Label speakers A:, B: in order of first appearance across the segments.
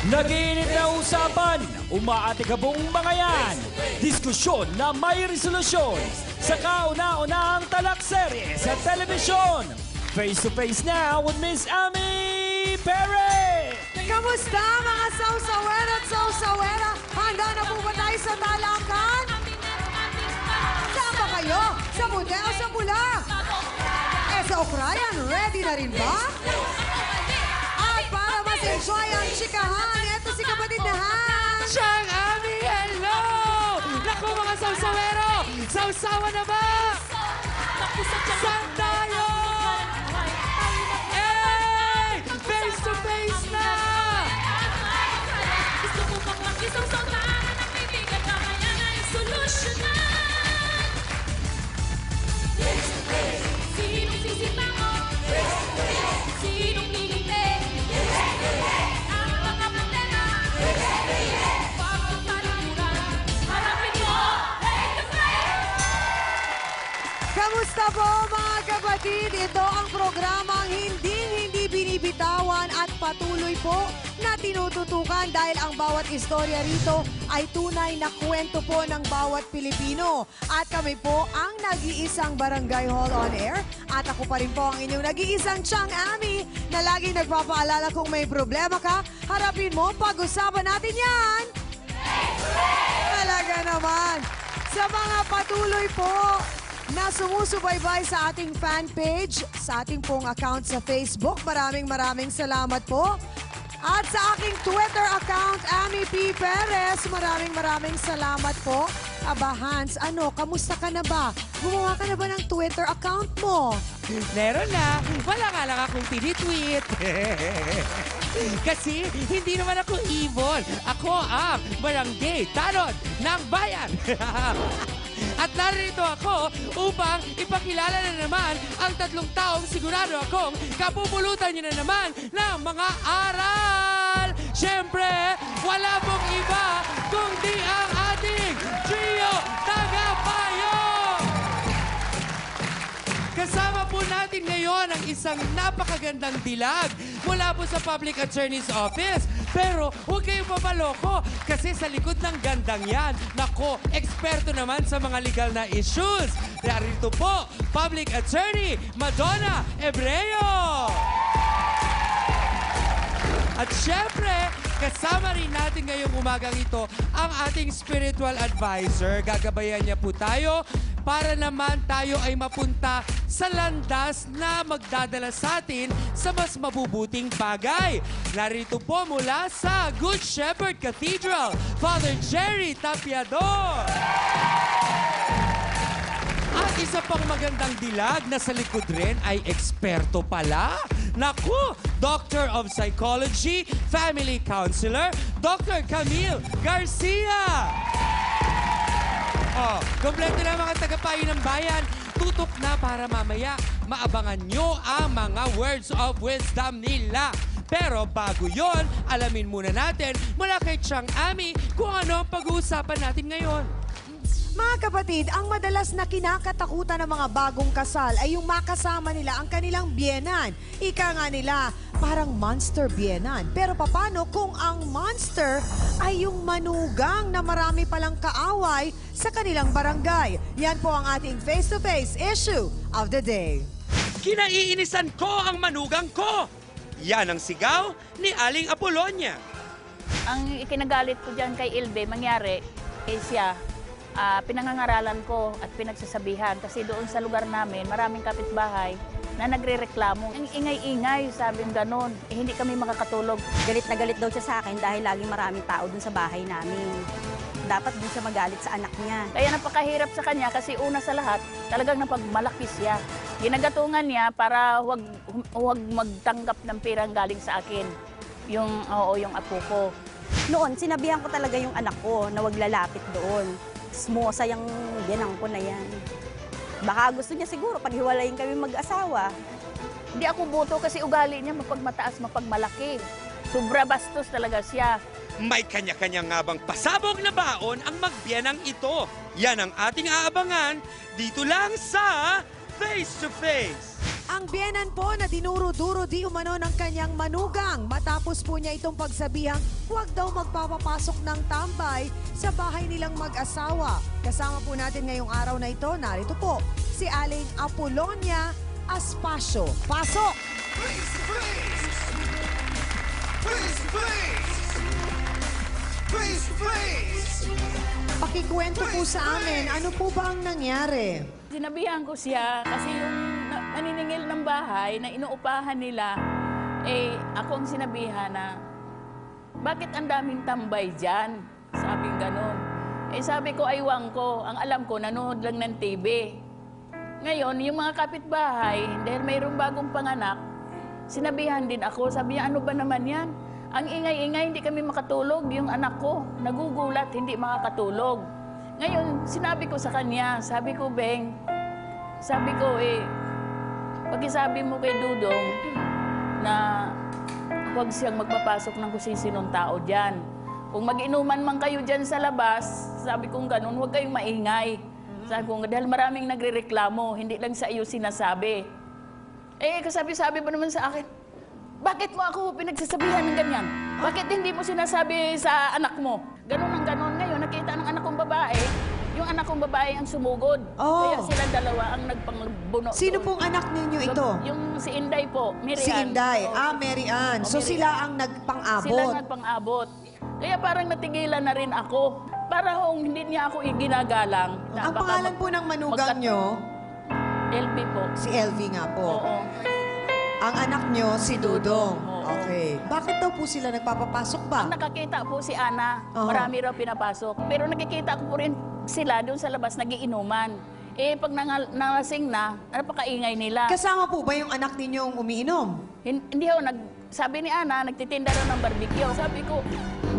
A: Nagiinit na usapan, umaatikabong mga yan. Diskusyon na may resolusyon sa kauna-unahang talakserye sa telebisyon. Face to face now with Miss Ami Perez.
B: Kamusta mga sausawera at sausawera? Handa na po ba tayo sa talakan? Saan ba kayo? Sa puti o sa pula? Sa Ukrayan, ready na rin ba? At para mas enjoy ang chikahan, eto si kapatid na Han.
C: Siyang Ami, hello! Naku mga sausawero! Sausawa na ba? Saan tayo? Hey! Face to face na!
D: Gusto mo bang makisawsaw na araw ng kaibigan na kaya na yung solusyonan? Sinong sisimangon? Sinong hihindi? Ang mga problema? Pagpapalimuran, harapin mo! Face to face!
B: Kamusta po mga kapatid? Ito ang programang hindi binibitawan at patuloy po na tinututukan dahil ang bawat istorya rito ay tunay na kwento po ng bawat Pilipino. At kami po ang nag-iisang Barangay Hall on Air. At ako pa rin po ang inyong nag-iisang Chang Ami na laging nagpapaalala kung may problema ka, harapin mo, pag-usapan natin yan. Talaga naman. Sa mga patuloy po na sumusubaybay sa ating fan page, sa ating pong account sa Facebook, maraming salamat po. At sa aking Twitter account, Ami P. Perez, maraming salamat po. Aba Hans, kamusta ka na ba? Gumawa ka na ba ng Twitter account mo?
C: Meron na. Wala nga lang akong tinitweet. Kasi hindi naman ako evil. Ako ang barangay tanod ng bayan. At narito ako upang ipakilala na naman ang 3 taong sigurado akong kapupulutan niyo na naman ng mga aral. Siyempre, wala pong iba kundi ang ating Gio Tagapayo! Kasama po natin ngayon ang isang napakagandang dilag mula po sa Public Attorney's Office. Pero huwag kayong papaloko kasi sa likod ng gandang yan, nako, eksperto naman sa mga legal na issues. Narito po, Public Attorney Madonna Ebreo. At syempre, kasama rin natin ngayong umagang ito ang ating spiritual advisor. Gagabayan niya po tayo para naman tayo ay mapunta sa landas na magdadala sa atin sa mas mabubuting bagay. Narito po mula sa Good Shepherd Cathedral, Father Jerry Tapiador. At isa pang magandang dilag na sa likod rin ay eksperto pala. Naku, Doctor of Psychology, Family Counselor, Dr. Camille Garcia. Kompleto na mga tagapayo ng bayan. Tutok na para mamaya maabangan nyo ang mga words of wisdom nila. Pero bago yon, alamin muna natin mula kay Chang Ami kung ano ang pag-uusapan natin ngayon.
B: Mga kapatid, ang madalas na kinakatakutan ng mga bagong kasal ay yung makasama nila ang kanilang biyenan. Ika nga nila, parang monster biyenan. Pero papano kung ang monster ay yung manugang na marami palang kaaway sa kanilang barangay? Yan po ang ating face-to-face issue of the day.
C: Kinaiinisan ko ang manugang ko! Yan ang sigaw ni Aling Apolonia.
E: Ang ikinagalit ko dyan kay Ilbe, mangyari, siya, pinangangaralan ko at pinagsasabihan kasi doon sa lugar namin, maraming kapitbahay na nagre-reklamo. Ang ingay-ingay, sabing ganon, hindi kami makakatulog.
F: Galit na galit daw siya sa akin dahil laging maraming tao dun sa bahay namin. Dapat din siya magalit sa anak niya.
E: Kaya napakahirap sa kanya kasi una sa lahat, talagang napagmalaki siya. Ginagatungan niya para huwag magtanggap ng pirang galing sa akin. Yung apo ko.
F: Noon, sinabihan ko talaga yung anak ko na wag lalapit doon. Smosa yung binang ko na yan. Baka gusto niya siguro paghiwalayin kami mag-asawa.
E: Hindi ako boto kasi ugali niya mapagmataas, mapagmalaki. Sobra bastos talaga siya.
C: May kanya-kanya nga bang pasabog na baon ang magbiyanang ito? Yan ang ating aabangan dito lang sa Face to Face.
B: Ang Ang biyenan po na dinuro-duro di umano ng kanyang manugang matapos po niya itong pagsabihang huwag daw magpapapasok ng tambay sa bahay nilang mag-asawa. Kasama po natin ngayong araw na ito, narito po si Aling Apolonia Aspacio. Pasok!
G: Please, please! Please, please! Please, please!
B: Pakikwento po sa amin, ano po ba ang nangyari?
E: Sinabihan ko siya kasi yung naniningil ng bahay na inuupahan nila, ako ang sinabihan na, bakit ang daming tambay dyan? Sabing ganon. Sabi ko, aywan ko. Ang alam ko, nanonood lang ng TV. Ngayon, yung mga kapitbahay, dahil mayroong bagong panganak, sinabihan din ako. Sabi niya, ano ba naman yan? Ang ingay-ingay, hindi kami makatulog. Yung anak ko, nagugulat, hindi makakatulog. Ngayon, sinabi ko sa kanya, sabi ko, Beng, sabi ko, pag-isabi mo kay Dudong na huwag siyang magpapasok ng kung sinong tao dyan. Kung mag-inuman man kayo dyan sa labas, sabi kong ganun, huwag kayong maingay. Sabi ko, dahil maraming nagrereklamo, hindi lang sa iyo sinasabi. Kasabi-sabi ba naman sa akin, bakit mo ako pinagsasabihan ng ganyan? Bakit hindi mo sinasabi sa anak mo? Ganun ang ganun. Ngayon, nakita ng anak kong babae, yung anak kong babae ang sumugod.
B: Oh.
E: Kaya sila dalawa ang nagpangbuno.
B: Sino pong anak ninyo ito?
E: Yung si Inday po, Mary
B: Si
E: Ann.
B: Inday.
E: Oo.
B: Mary Ann. So
E: Mary
B: sila
E: Ann.
B: ang nagpang-abot.
E: Sila nagpang-abot. Kaya parang natigilan na rin ako. Para kung hindi niya ako iginagalang.
B: Ang pangalan po ng manugang nyo,
E: LB po.
B: si LV nga po.
E: Oo.
B: Ang anak nyo, si Dudong.
E: Oo.
B: Okay. Bakit daw po sila nagpapapasok ba?
E: Ang nakakita po si Ana,
B: Oo.
E: marami raw pinapasok. Pero nakikita ko po rin sila doon sa labas nagiinuman. Pag nangasing na, napakaingay nila.
B: Kasama po ba yung anak ninyong umiinom?
E: Hindi ho, sabi ni Ana, nagtitinda raw ng barbecue. Sabi ko,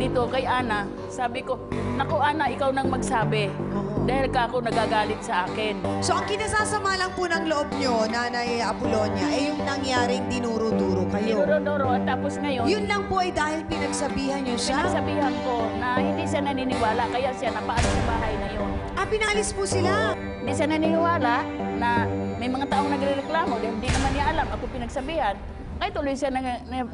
E: dito kay Ana, sabi ko, naku Ana, ikaw nang magsabi.
B: Oo.
E: Dahil ka ako nagagalit sa akin.
B: So ang kinasasama lang po ng loob nyo, Nanay Apolonia, yung nangyaring dinuro-duro kayo.
E: Duro-duro, at tapos ngayon,
B: Yun lang po ay dahil pinagsabihan nyo siya?
E: pinagsabihan ko na hindi siya naniniwala, kaya siya napaalis sa bahay na yun.
B: Pinalis po sila.
E: Hindi siya naniniwala na may mga taong nagrereklamo dahil hindi naman niya alam, ako pinagsabihan. Kaya tuloy siya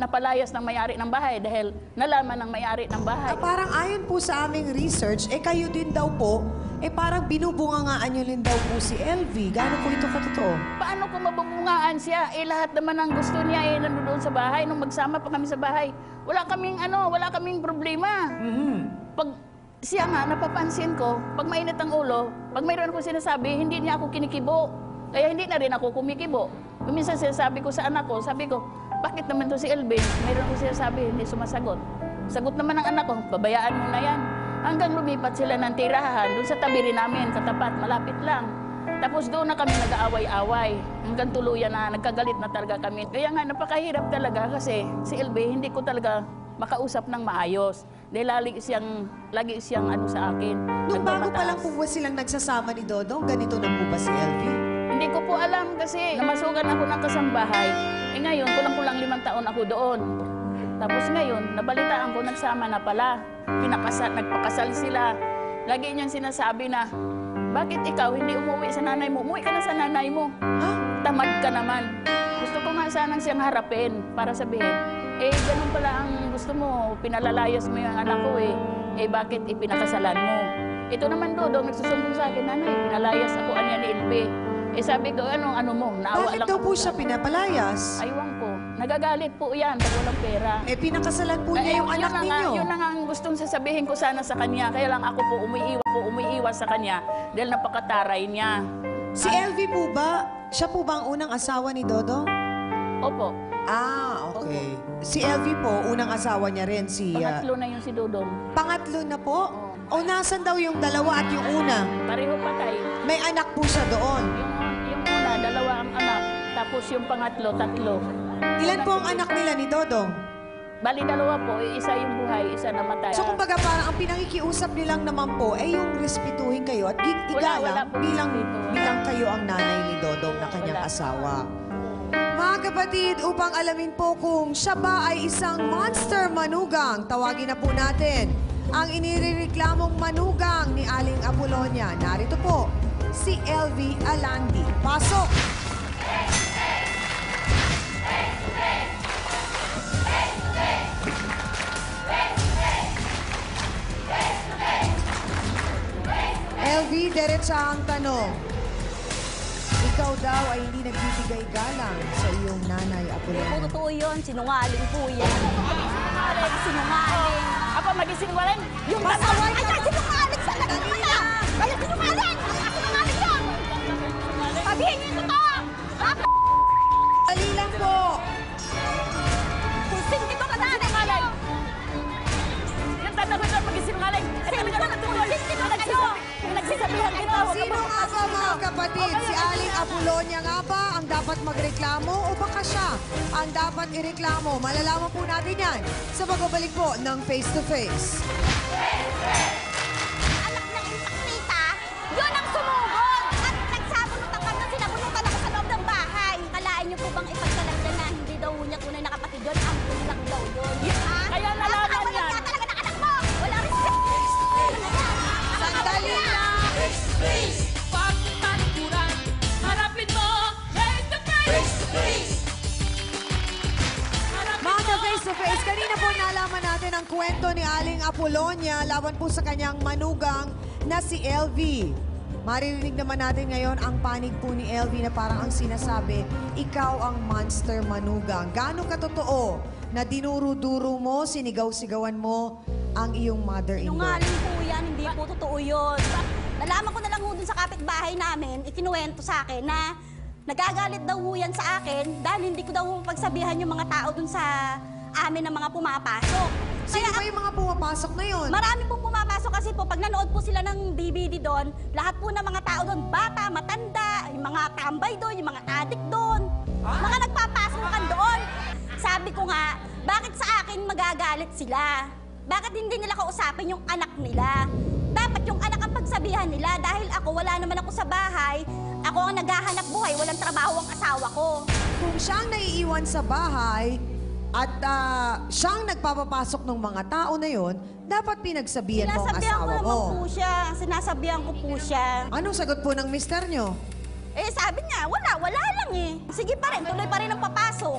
E: napalayas ng may-ari ng bahay dahil nalaman ng may-ari ng bahay.
B: Parang ayon po sa aming research, kayo din daw po, parang binubungangaan nyo din daw po si LV. Gano'n po ito katotoo?
E: Paano kung mabubungaan siya? Lahat naman ang gusto niya nandoon sa bahay. Nung magsama pa kami sa bahay, wala kaming problema. Pag siya nga, napapansin ko, pag mainit ang ulo, pag mayroon ako sinasabi, hindi niya ako kinikibo. Kaya hindi na rin ako kumikibo. Minsan sinasabi ko sa anak ko, sabi ko, bakit naman to si Elvin? Mayroon ko sinasabi, hindi sumasagot. Sagot naman ng anak ko, babayaan mo na yan. Hanggang lumipat sila ng tirahan, doon sa tabi rin namin, katapat, malapit lang. Tapos doon na kami nag-aaway-away. Hanggang tuluyan na, nagkagalit na talaga kami. Kaya nga, napakahirap talaga kasi si Elvin, hindi ko talaga makausap ng maayos. Dahil lagi siyang ano sa akin.
B: Nung bago pa
E: nagmamataas.
B: lang po ba silang nagsasama ni Dodong, ganito na po ba si LV?
E: Hindi ko po alam kasi namasukan ako ng kasambahay. Ngayon, kulang-kulang 5 taon ako doon. Tapos ngayon, nabalitaan ko, nagsama na pala. Nagpakasal sila. Lagi niyang sinasabi na, bakit ikaw hindi umuwi sa nanay mo? Umuwi ka na sa nanay mo.
B: Ha?
E: Tamad ka naman. Gusto ko nga sanang siyang harapin para sabihin, ganun pala ang gusto mo, pinalalayas mo yung anak ko bakit ipinakasalan mo? Ito naman Dodong, nagsusumbong sa akin, nanay, pinalayas ako anya ni Ilbe. Sabi ko, ano mo, naawa
B: Bakit
E: lang
B: daw po
E: ako
B: siya
E: sa-
B: pinapalayas?
E: Aywan ko. Nagagalit po yan pag walang pera.
B: Pinakasalan po niya yung anak ninyo.
E: Yun na nga ang gustong sasabihin ko sana sa kanya. Kaya lang ako po umiiwas sa kanya dahil napakataray niya.
B: Si LV po ba, siya po ba ang unang asawa ni Dodong?
E: Opo.
B: Okay. Si LV po, unang asawa niya rin, si...
E: Pangatlo na yung si Dudong.
B: pangatlo na po? O nasan daw yung dalawa at yung una?
E: Pareho patay.
B: May anak po siya doon.
E: Yung una, 2 ang anak. Tapos yung pangatlo, 3.
B: Ilan po ang anak nila ni Dodong?
E: Bali 2 po. Isa yung buhay, isa namatay.
B: So kumbaga parang ang pinangikiusap niyo lang naman po ay yung respetuhin kayo at
E: Wala
B: igalang
E: po
B: bilang
E: respeto.
B: kayo ang nanay ni Dodong na kanyang
E: Wala.
B: asawa. Mga kapatid, upang alamin po kung siya ba ay isang monster manugang, tawagin na po natin ang inireklamong manugang ni Aling Apolonia. Narito po, si LV Alandi. Pasok! diretsahang tanong. Ikaw daw ay hindi nagbibigay galang sa iyong nanay,
F: Po,
B: Apollonia.
F: totoo yun. Sinungaling po yan. Sinungaling.
E: Ako magisinungaling? Yung
B: Pasaway ka
F: Ay, sinungaling sa lahat ka! Kaya sinungaling! Sinungaling yun! Sabihin niyo ito!
B: Dali lang po.
F: Kung sindi ko ka nanay
E: Sinungaling.
F: ko!
E: Yung tanda ko ito magisinungaling.
F: Sindi ko na kayo!
E: Nagsisabihan kita. huwag ka
B: Sino nga ba mga kapatid? Si Aling Apollonia nga ba ang dapat magreklamo o baka siya ang dapat ireklamo? Malalaman po natin yan sa pagbabalik po ng Face to Face.
F: Anak ng impakita, yun ang sumugod! At nagsabunutan ka na sinabunutan ako sa loob ng bahay. Kalain niyo po bang ipagkalagyan na hindi daw niya tunay na kapatid yun? Ang lang daw yun.
E: Kaya nalaman
F: Wala
E: yan.
F: ka talaga ng anak mo! Wala rin siya!
B: Sandali lang.
D: Pagtatalikuran, harapin mo, face to face.
B: Mga ka-Face to Face, kanina po nalaman natin ang kwento ni Aling Apollonia laban po sa kanyang manugang na si LV. Maririnig naman natin ngayon ang panig po ni LV na parang ang sinasabi, ikaw ang monster manugang. Gaano katotoo na dinuro-duro mo, sinigaw-sigawan mo ang iyong mother-in-law?
F: Sinungaling po yan, hindi po totoo yun. Nalaman ko na lang ho dun sa kapitbahay namin, ikinuwento sa akin na nagagalit daw ho yan sa akin dahil hindi ko daw pagsabihan yung mga tao dun sa amin na mga pumapasok.
B: Sino ba yung mga pumapasok na yun?
F: Marami pong pumapasok kasi po pag nanood po sila ng DVD doon, lahat po ng mga tao doon, bata, matanda, yung mga tambay doon, yung mga adik doon, mga nagpapasokan doon. Sabi ko nga, bakit sa akin magagalit sila? Bakit hindi nila kausapin yung anak nila? Dapat yung anak ang pagsabihan nila dahil ako, wala naman ako sa bahay. Ako ang naghahanap buhay, walang trabaho ang asawa ko.
B: Kung siyang naiiwan sa bahay at siyang nagpapapasok ng mga tao na yon, dapat pinagsabihan mo ang
F: Sinasabihan ko
B: asawa
F: naman
B: mo.
F: po siya. Sinasabihan ko po siya.
B: Anong sagot po ng mister nyo?
F: Eh, sabi niya, wala lang eh. Sige pa rin, tuloy pa rin ang papasok.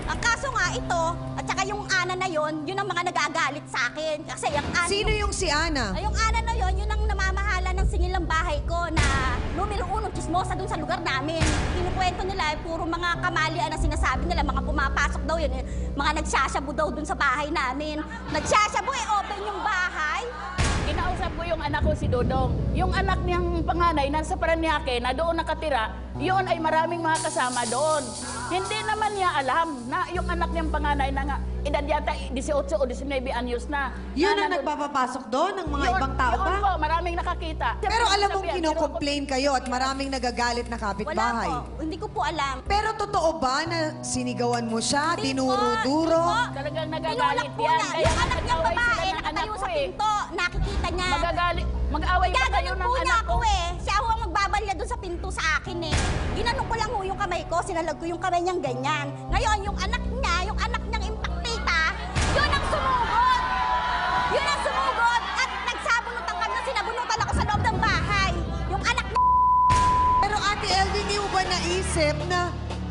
F: Ang kaso nga ito, at saka yung ana na yon, yun ang mga nagagalit sa akin. Kasi yung ana...
B: Sino yung si Ana?
F: Ay, yung ana na yon, yun ang namamahala ng singil ng bahay ko na numero 1, chismosa dun sa lugar namin. Kinukwento nila, puro mga kamalian na sinasabi nila, mga pumapasok daw yun, mga nagsasyabu daw dun sa bahay namin. Nagsasyabu eh, open yung bahay.
E: Kinausap ko yung anak ko si Dodong. Yung anak niyang panganay nasa Paranaque na doon nakatira, yun ay maraming mga kasama doon. Hindi naman niya alam na yung anak niyang panganay na nga, edad yata 18 o 19 anyos na.
B: Yun
E: na
B: ang nagpapapasok doon ng mga ibang tao
E: yun
B: ba?
E: po, maraming nakakita.
B: Pero alam mong
E: Sabihan,
B: kinocomplain kayo at maraming nagagalit na
F: Wala
B: kapitbahay.
F: po, hindi ko po alam.
B: Pero totoo ba na sinigawan mo siya,
F: Hindi
B: dinuro-duro?
F: po.
E: Talagang
F: Tinulak
E: nagagalit
F: po
E: yan.
F: niya.
E: Kaya
F: Yung anak niyang
E: nag-away
F: babae,
E: sila ng anak
F: nakatayo
E: ko
F: sa
E: eh.
F: pinto, nakikita niya.
E: Magagalit, mag-away pa kayo
F: Gaganon
E: ng
F: po niya
E: anak
F: ako
E: ko.
F: eh. Siya ako ang magbabalya doon sa pinto sa akin eh. Ginanong ko lang ho yung kamay ko, sinalag ko yung kamay niyang ganyan. Ngayon, yung anak niya, yung anak niyang impaktita, yun ang sumugod! Yun ang sumugod! At nagsabunutan kami na sinabunutan ako sa loob ng bahay. Yung anak mo,
B: Pero Ate Elvin, di mo ba naisip na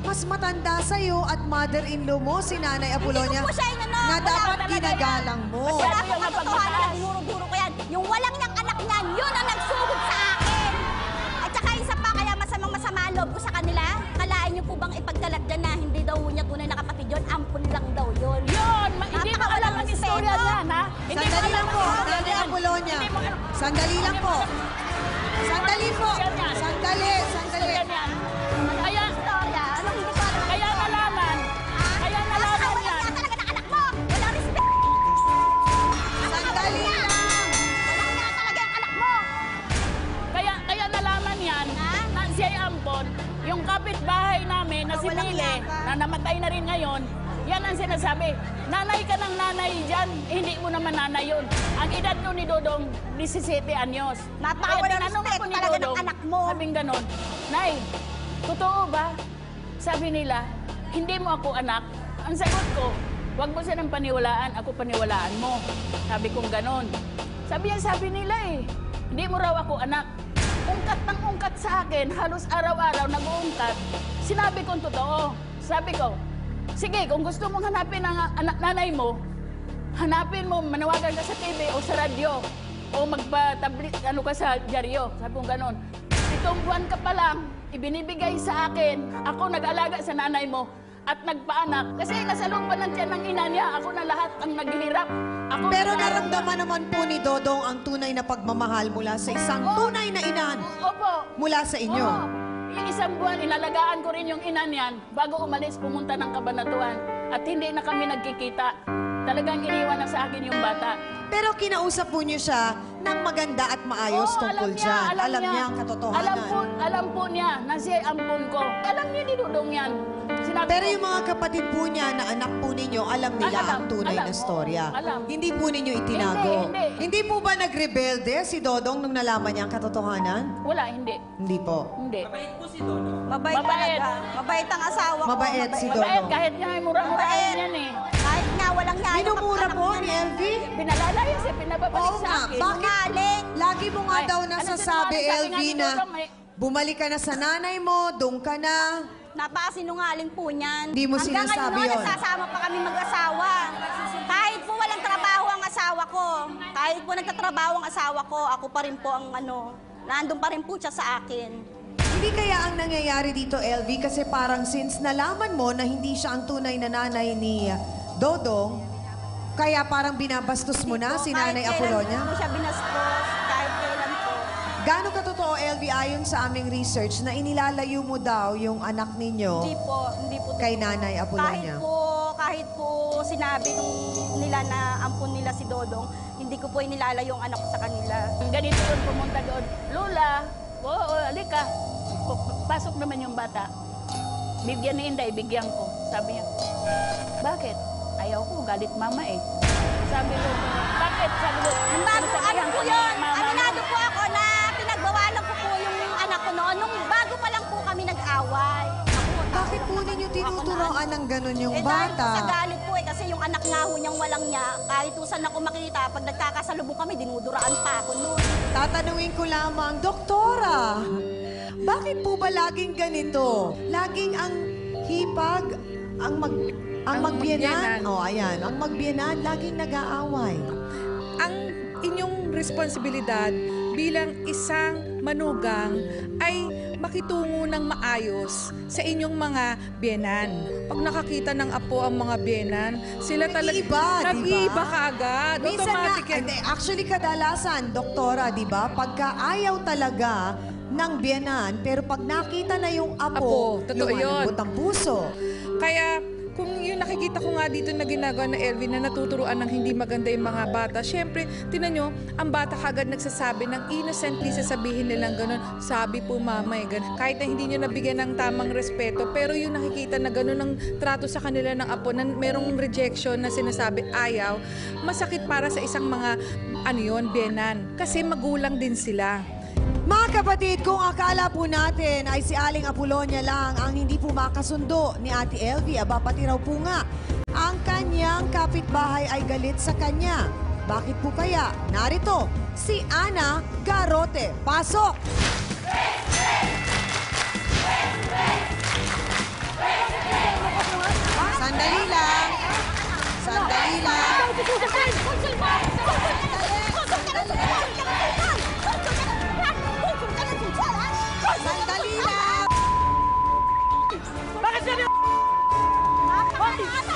B: mas matanda sa'yo at mother-in-law mo, si Nanay Apollonia,
F: Hindi ko po siya inano.
B: na
F: Wala
B: dapat
E: talaga
B: ginagalang mo?
E: Masyado
F: wala
E: yung
F: pong katotohanan,
E: napagmataas.
F: dinuro-duro ko yan. Yung walang niyang anak niyan, yun ang nagsugod sa akin. At saka isa pa, kaya masamang-masama ang loob ko sa kanila. Kalaan niyo po bang ipagkalat dyan na hindi daw niya tunay na kapatid yun? Ampun lang daw yun.
E: Yun, hindi mo alam ang
F: Napakawalang
E: istorya
F: respeto.
E: niyan, ha? Hindi mo
B: Sandali
E: alam
B: lang po,
E: ang istorya
B: Nanay
E: niyan.
B: Apollonia.
E: Hindi mo alam.
B: Sandali lang po. Sandali po.
E: Yan, yan.
B: Sandali, sandali.
E: Istorya niyan. Kaya,
F: Istorya, anong hindi ko alam?
E: kaya nalaman
F: Asawa
E: yan.
F: niya talaga ng anak mo! Walang respeto!
B: Sandali lang.
F: Walang niya talaga yung anak mo!
E: Kaya nalaman yan
F: Ha?
E: na si Ampon, yung kapitbahay namin na si
F: Walang
E: Mile,
F: yaka.
E: na namatay na rin ngayon, yan ang sinasabi. Nanay ka ng nanay dyan, hindi mo naman nanay yun. Ang edad ko ni Dodong, 17 anyos.
F: Napakawalang
E: Kaya tinanong
F: respeto
E: ako ni
F: talaga ng
E: Dodong,
F: anak mo.
E: Sabing ganon, Nay, totoo ba? Sabi nila, hindi mo ako anak. Ang sagot ko, wag mo silang paniwalaan, ako paniwalaan mo. Sabi kong ganon. Sabi nila eh, hindi mo raw ako anak. Ungkat ng ungkat sa akin, halos araw-araw nag-uungkat. Sinabi kong totoo. Sabi ko, sige, kung gusto mong hanapin ang anak nanay mo, hanapin mo, manawagan ka sa TV o sa radyo. o magpa-tablet, ano ka sa dyaryo. Sabi ko gano'n. Itong buwan ka pa lang, ibinibigay sa akin. Ako nag-alaga sa nanay mo at nagpaanak. Kasi nasa loob pa ng tiyan ng ina niya, ako na lahat ang naghihirap. Ako
B: Pero
E: nag-aaral.
B: naramdaman naman po ni Dodong ang tunay na pagmamahal mula sa isang tunay na inan
E: Opo.
B: mula sa inyo.
E: Oo. Yung isang buwan, inalagaan ko rin yung ina niyan bago umalis, pumunta ng Kabanatuan. At hindi na kami nagkikita. Talagang iniwan na sa akin yung bata.
B: Pero kinausap po niyo siya ng maganda at maayos
E: Oo,
B: tungkol dyan. Alam niya ang katotohanan.
E: Alam po niya na siya ampun ko. Alam niya ni Dudong yan. Sinabi
B: Pero
E: ko,
B: yung mga kapatid po niya na anak po ninyo, alam nila
E: Alam,
B: ang tunay
E: alam,
B: na storya.
E: oo, alam.
B: Hindi po ninyo itinago.
E: Hindi.
B: Hindi po ba nagrebelde si Dodong nung nalaman niya ang katotohanan?
E: wala, hindi.
B: Hindi po.
E: Hindi.
F: Mabait
E: Mabait.
F: talaga. Mabait ang asawa ko.
B: Mabait si
E: Mabait,
B: Dodong.
E: kahit nga mura-murahin yan eh.
F: Kahit nga walang yaya.
B: Minumura po ni LV?
E: Pinalalayo siya, pinababalik
B: Oo
E: sa
B: nga.
E: akin.
B: Bakit? Lagi mo nga
E: Ay,
B: daw
E: ano
B: nasasabi,
E: sinungaling? Sabi
B: LV,
E: nga ni
B: na
E: Dodong,
B: bumalik ka na sa nanay mo, doon ka na.
F: Napakasinungaling po niyan.
B: Di mo
F: Hanggang
B: sinasabi
F: ngayon,
B: yun.
F: nagsasama pa kami mag-asawa. Kahit po walang trabaho ang asawa ko, kahit po nagtatrabaho ang asawa ko, ako pa rin po ang nandun pa rin po siya sa akin.
B: Hindi kaya ang nangyayari dito, LV, kasi parang since nalaman mo na hindi siya ang tunay na nanay ni Dodong, kaya parang binabastos mo na si Nanay Apolonia?
F: Kahit kailan po siya binastos, kahit kailan po.
B: Gaano katotoo, LV, ayon sa aming research na inilalayo mo daw yung anak ninyo
F: Hindi po.
B: kay Nanay Apolonia?
F: Kahit po sinabi nila na ampun nila si Dodong, hindi ko po inilalayo yung anak ko sa kanila.
E: Ganito yun, pumunta doon. Lola, alika. Pasok naman yung bata. Bigyan ni Inday, bigyan ko. Sabi niya, bakit? Ayaw ko, galit mama eh. Sabi ko, bakit? Sabi ko,
F: Bago ano po yun,
E: mama mo.
F: aminado po ako na pinagbawalan ko po yung anak ko noon. Nung bago pa lang po kami nag-away.
B: Bakit po ninyo tinuturoan ng ganun yung
F: Dahil po sa
B: bata?
F: galit po kasi yung anak nga ho niyang walang niya, kahit po saan ako makita, pag nagkakasalubong kami, dinuduraan pa ako noon.
B: Tatanungin ko lamang, Doktora, bakit po ba laging ganito? Laging ang hipag, ang magbiyenan.
H: magbiyenan.
B: Oh, ayan. Ang magbiyenan, laging nag-aaway.
H: Ang inyong responsibilidad bilang isang manugang ay makitungo ng maayos sa inyong mga biyenan. Pag nakakita ng apo ang mga biyenan, sila talaga
B: Nag-iiba, di ba?
H: nag-iiba kaagad.
B: Minsan nga,
H: Automatic yan.
B: hindi, actually kadalasan, Doktora, di ba? Pagka ayaw talaga ng biyenan, pero pag nakita na yung apo,
H: Totoo yun.
B: lumambot ang puso.
H: Kaya kung yung nakikita ko nga dito na ginagawa na Elvin na natuturuan ng hindi maganda yung mga bata, syempre, tinan nyo, ang bata kagad nagsasabi ng innocently sasabihin nilang gano'n, sabi po mama eh, gano'n. Kahit na hindi nyo nabigyan ng tamang respeto, pero yung nakikita na gano'n ang trato sa kanila ng apo, na merong rejection na sinasabi ayaw, masakit para sa isang mga, biyenan. Kasi magulang din sila.
B: Mga kapatid, kung akala po natin ay si Aling Apolonia lang ang hindi po makasundo ni Ate LV, aba pati raw po nga, ang kanyang kapitbahay ay galit sa kanya. Bakit po kaya? Narito, si Ana Garote. Pasok! Sandali lang. Sandali lang. Sandali lang.
E: Bakit sabi mo?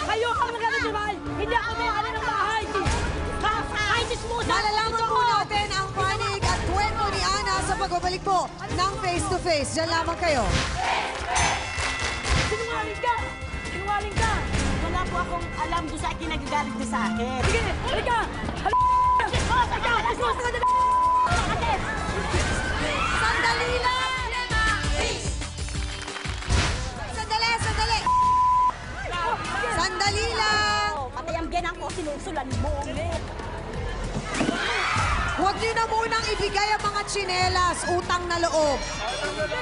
E: Kayo ang nagano sa bahay. Hindi ako may ano ng bahay. Kahit ismusa.
B: Malalaman po natin ang panig at kwento ni Ana sa pagbabalik po ng Face to Face. Diyan lamang kayo.
E: Sinungaling ka! Sinungaling ka!
F: Wala po akong alam doon sa kinagagalit niya sa akin.
E: Sige, halika!
B: Sandali lang! Sandali, sandali! Sandali lang!
F: Pati ang biyanan ko, sinusulan mo.
B: Huwag niyo na munang ibigay ang mga tsinelas, utang na loob.